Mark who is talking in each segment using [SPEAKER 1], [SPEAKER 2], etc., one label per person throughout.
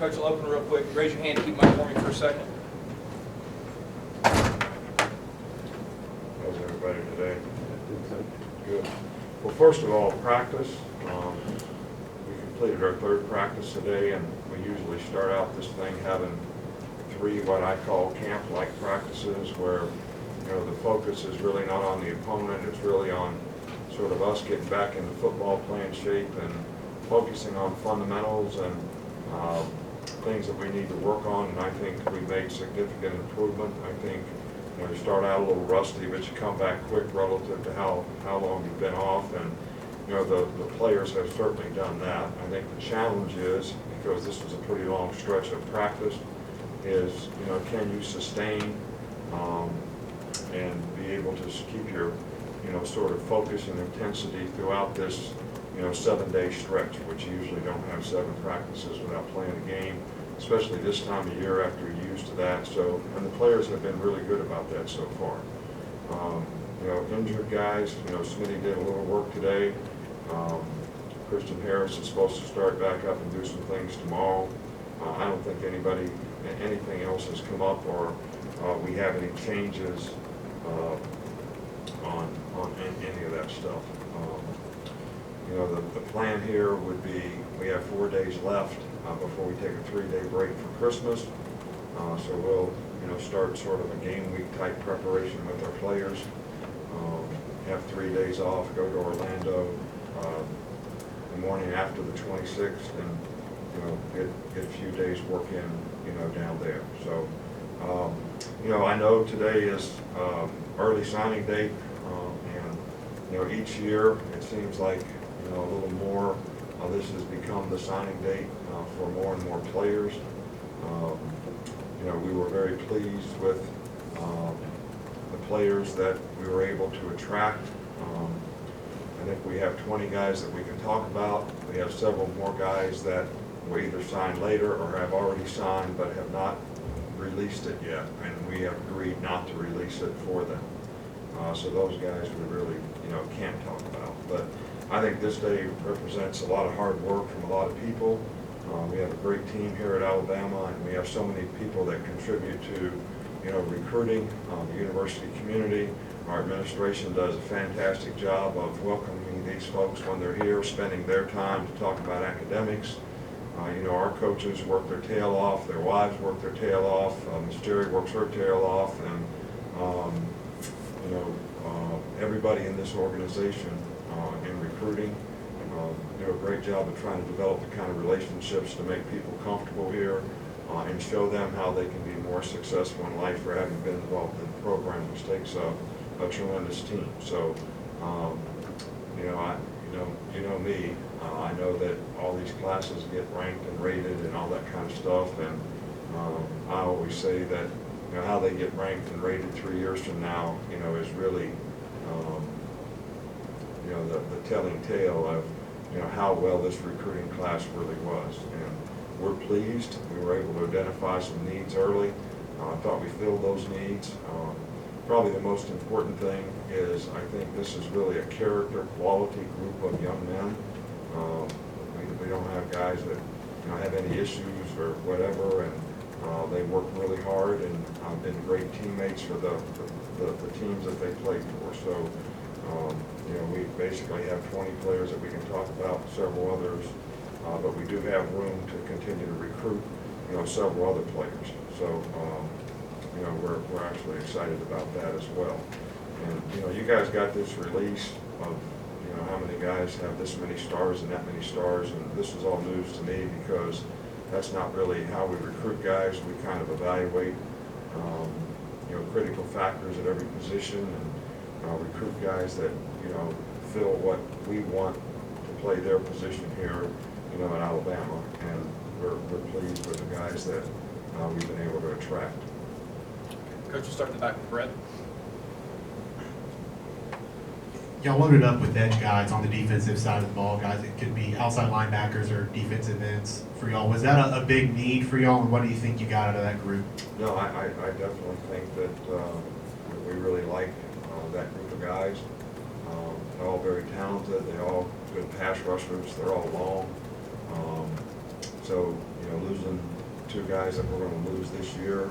[SPEAKER 1] Coach will open real quick. Raise your hand, keep mine for me for a second.
[SPEAKER 2] How's everybody today? Good. Well, first of all, practice. We completed our third practice today, and we usually start out this thing having 3 what I call camp-like practices where, you know, the focus is really not on the opponent, it's really on sort of us getting back into football, playing shape, and focusing on fundamentals and things that we need to work on. And I think we made significant improvement. I think, you know, you start out a little rusty, but you come back quick relative to how long you've been off. And, you know, the players have certainly done that. I think the challenge is, because this was a pretty long stretch of practice, is, you know, can you sustain and be able to keep your, you know, sort of focus and intensity throughout this, you know, 7-day stretch, which you usually don't have 7 practices without playing a game, especially this time of year after you're used to that. So, and the players have been really good about that so far. You know, injured guys, you know, Smitty did a little work today. Christian Harris is supposed to start back up and do some things tomorrow. I don't think anything else has come up, or we have any changes on any of that stuff. You know, the plan here would be, we have 4 days left before we take a 3-day break for Christmas. So we'll, you know, start sort of a game week type preparation with our players. Have 3 days off, go to Orlando the morning after the 26th, and, you know, get a few days work in, you know, down there. So, you know, I know today is early signing date, and, you know, each year it seems like, you know, a little more, this has become the signing date for more and more players. You know, we were very pleased with the players that we were able to attract. I think we have 20 guys that we can talk about. We have several more guys that will either sign later or have already signed but have not released it yet, and we have agreed not to release it for them. So those guys we really, you know, can't talk about. But I think this day represents a lot of hard work from a lot of people. We have a great team here at Alabama, and we have so many people that contribute to, you know, recruiting the university community. Our administration does a fantastic job of welcoming these folks when they're here, spending their time to talk about academics. You know, our coaches work their tail off, their wives work their tail off, Ms. Jerry works her tail off, and you know, everybody in this organization in recruiting do a great job of trying to develop the kind of relationships to make people comfortable here and show them how they can be more successful in life for having been involved in the program, which takes a tremendous team. So, you know, you know me. I know that all these classes get ranked and rated and all that kind of stuff, and I always say that, you know, how they get ranked and rated 3 years from now, you know, is really, you know, the telling tale of, you know, how well this recruiting class really was. And we're pleased. We were able to identify some needs early. I thought we filled those needs. Probably the most important thing is, I think this is really a character, quality group of young men. We don't have guys that, you know, have any issues or whatever, and they work really hard and been great teammates for the teams that they played for. So, you know, we basically have 20 players that we can talk about, several others, but we do have room to continue to recruit, you know, several other players. So, you know, we're actually excited about that as well. And, you know, you guys got this release of, you know, how many guys have this many stars and that many stars, and this is all news to me because that's not really how we recruit guys. We kind of evaluate, you know, critical factors at every position, and recruit guys that, you know, fill what we want to play their position here, you know, in Alabama. And we're pleased with the guys that we've been able to attract.
[SPEAKER 1] Coach, we'll start in the back with Brett.
[SPEAKER 3] Y'all loaded up with edge guys on the defensive side of the ball, guys. It could be outside linebackers or defensive ends for y'all. Was that a big need for y'all, and what do you think you got out of that group?
[SPEAKER 2] No, I definitely think that we really like that group of guys. They're all very talented. They're all good pass rushers. They're all long. So, you know, losing 2 guys that we're going to lose this year.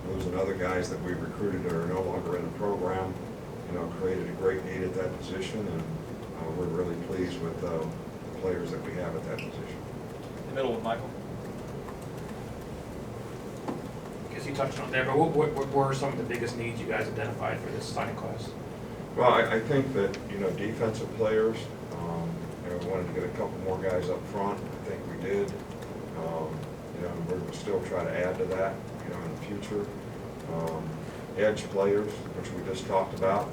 [SPEAKER 2] Losing other guys that we recruited that are no longer in the program, created a great need at that position, and we're really pleased with the players that we have at that position.
[SPEAKER 1] The middle with Michael.
[SPEAKER 4] I guess you touched on it there, but what were some of the biggest needs you guys identified for this signing class?
[SPEAKER 2] Well, I think that, defensive players, we wanted to get a couple more guys up front. I think we did. We're going to still try to add to that, in the future. Edge players, which we just talked about.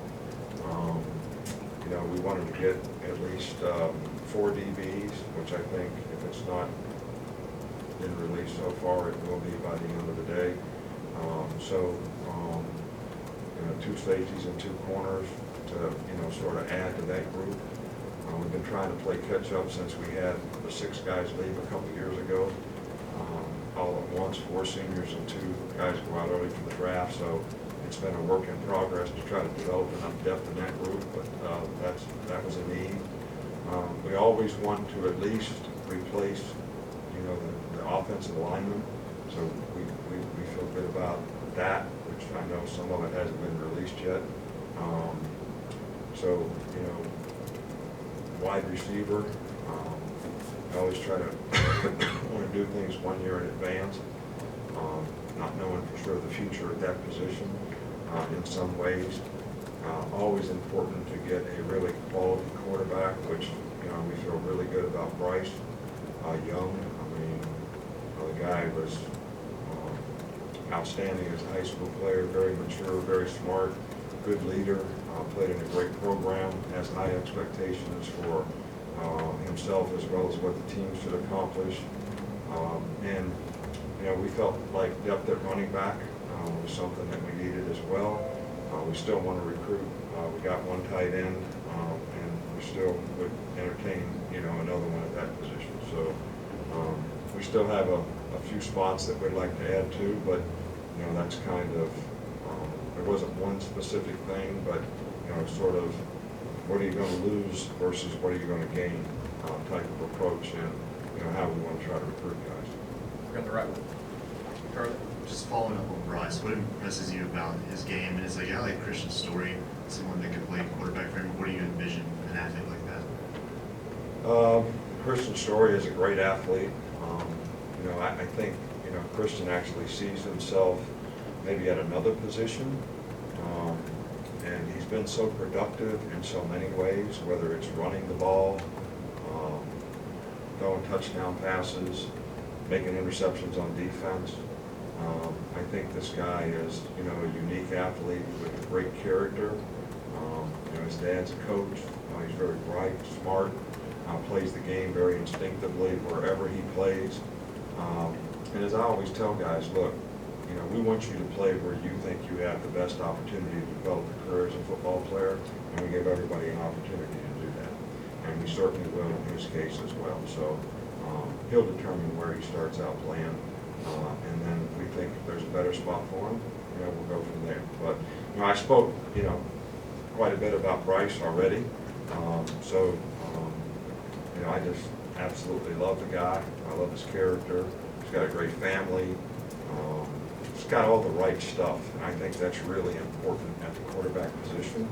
[SPEAKER 2] We wanted to get at least 4 DBs, which I think if it's not been released so far, it will be by the end of the day. 2 safeties and 2 corners to, sort of add to that group. We've been trying to play catch up since we had the 6 guys leave a couple years ago. All at once, 4 seniors and 2 guys go out early for the draft, so it's been a work in progress to try to develop enough depth in that group, but that was a need. We always want to at least replace, the offensive lineman, so we feel good about that, which I know some of it hasn't been released yet. Wide receiver, I always try to want to do things 1 year in advance, not knowing for sure the future at that position in some ways. Always important to get a really quality quarterback, which we feel really good about Bryce Young. The guy was outstanding as a high school player, very mature, very smart, good leader, played in a great program, has high expectations for himself as well as what the team should accomplish. We felt like depth at running back was something that we needed as well. We still want to recruit. We got 1 tight end, and we still would entertain, another one at that position. So we still have a few spots that we'd like to add to, but that's kind of there wasn't one specific thing, but sort of what are you going to lose versus what are you going to gain type of approach, and how we want to try to recruit guys.
[SPEAKER 1] We're on the right one. Charlie.
[SPEAKER 3] Just following up on Bryce, what impresses you about his game? And it's like, I like Christian's story, someone that could play quarterback for him. What do you envision an athlete like that?
[SPEAKER 2] Christian Story is a great athlete. I think, Christian actually sees himself maybe at another position. And he's been so productive in so many ways, whether it's running the ball, throwing touchdown passes, making interceptions on defense. I think this guy is, a unique athlete with a great character. His dad's a coach. He's very bright, smart, plays the game very instinctively wherever he plays. And as I always tell guys, look, we want you to play where you think you have the best opportunity to develop a career as a football player, and we give everybody an opportunity to do that. And we certainly will in his case as well. So he'll determine where he starts out playing, and then if we think there's a better spot for him, we'll go from there. But I spoke, quite a bit about Bryce already. I just absolutely love the guy. I love his character. He's got a great family. He's got all the right stuff, and I think that's really important at the quarterback position.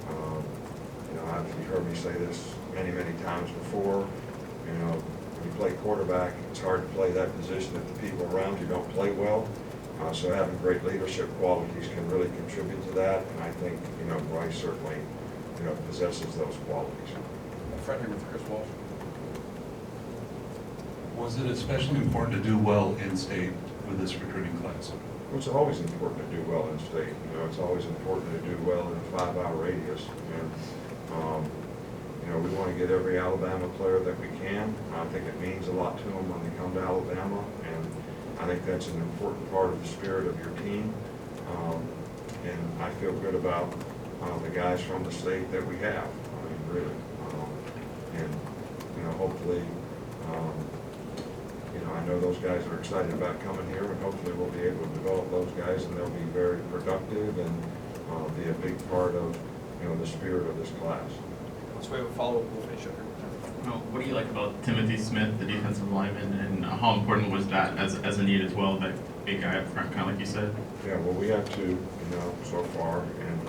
[SPEAKER 2] You've heard me say this many, many times before. When you play quarterback, it's hard to play that position if the people around you don't play well. So having great leadership qualities can really contribute to that, and I think, Bryce certainly, possesses those qualities.
[SPEAKER 1] Friendly with Chris Walsh.
[SPEAKER 5] Was it especially important to do well in state with this recruiting class?
[SPEAKER 2] It's always important to do well in state. It's always important to do well in a 5-hour radius. And, we want to get every Alabama player that we can. I think it means a lot to them when they come to Alabama, and I think that's an important part of the spirit of your team. And I feel good about the guys from the state that we have. Really. Hopefully, I know those guys are excited about coming here, and hopefully we'll be able to develop those guys, and they'll be very productive and be a big part of, the spirit of this class.
[SPEAKER 1] Let's wait a follow-up. We'll finish up here.
[SPEAKER 6] What do you like about Timothy Smith, the defensive lineman, and how important was that as a need as well, that big guy up front, kind of like you said?
[SPEAKER 2] Yeah, well, we have two, so far, and,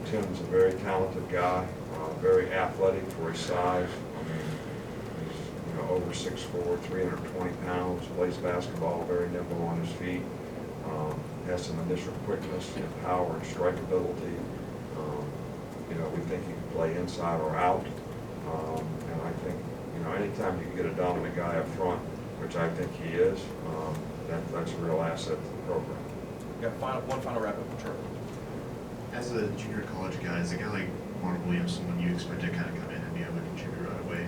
[SPEAKER 2] Tim's a very talented guy, very athletic for his size. I mean, he's, over 6'4", 320 pounds, plays basketball, very nimble on his feet, has some initial quickness and power and strikeability. We think he can play inside or out, and I think, anytime you can get a dominant guy up front, which I think he is, that's a real asset to the program.
[SPEAKER 1] One final wrap-up from Charlie.
[SPEAKER 7] As a junior college guy, is a guy like Mark Williams someone you expect to kind of come in and be able to contribute right away?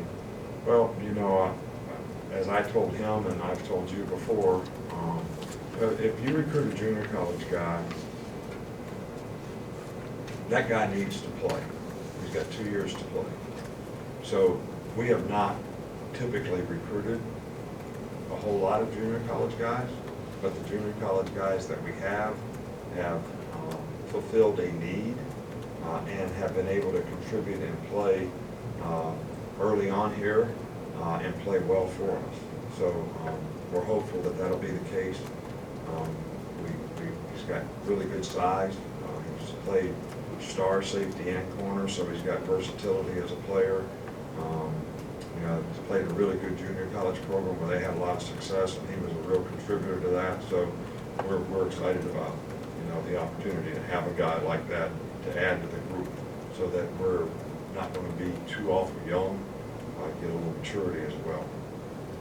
[SPEAKER 2] Well, as I told him and I've told you before, if you recruit a junior college guy, that guy needs to play. He's got 2 years to play. So we have not typically recruited a whole lot of junior college guys, but the junior college guys that we have fulfilled a need and have been able to contribute and play early on here and play well for us. So we're hopeful that that'll be the case. He's got really good size. He's played star safety and corner, so he's got versatility as a player. He's played a really good junior college program where they had a lot of success, and he was a real contributor to that. So we're excited about the opportunity to have a guy like that to add to the group, so that we're not going to be too awful young, get a little maturity as well.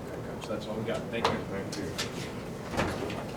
[SPEAKER 1] Okay, Coach, that's all we got. Thank you.
[SPEAKER 2] Thank you.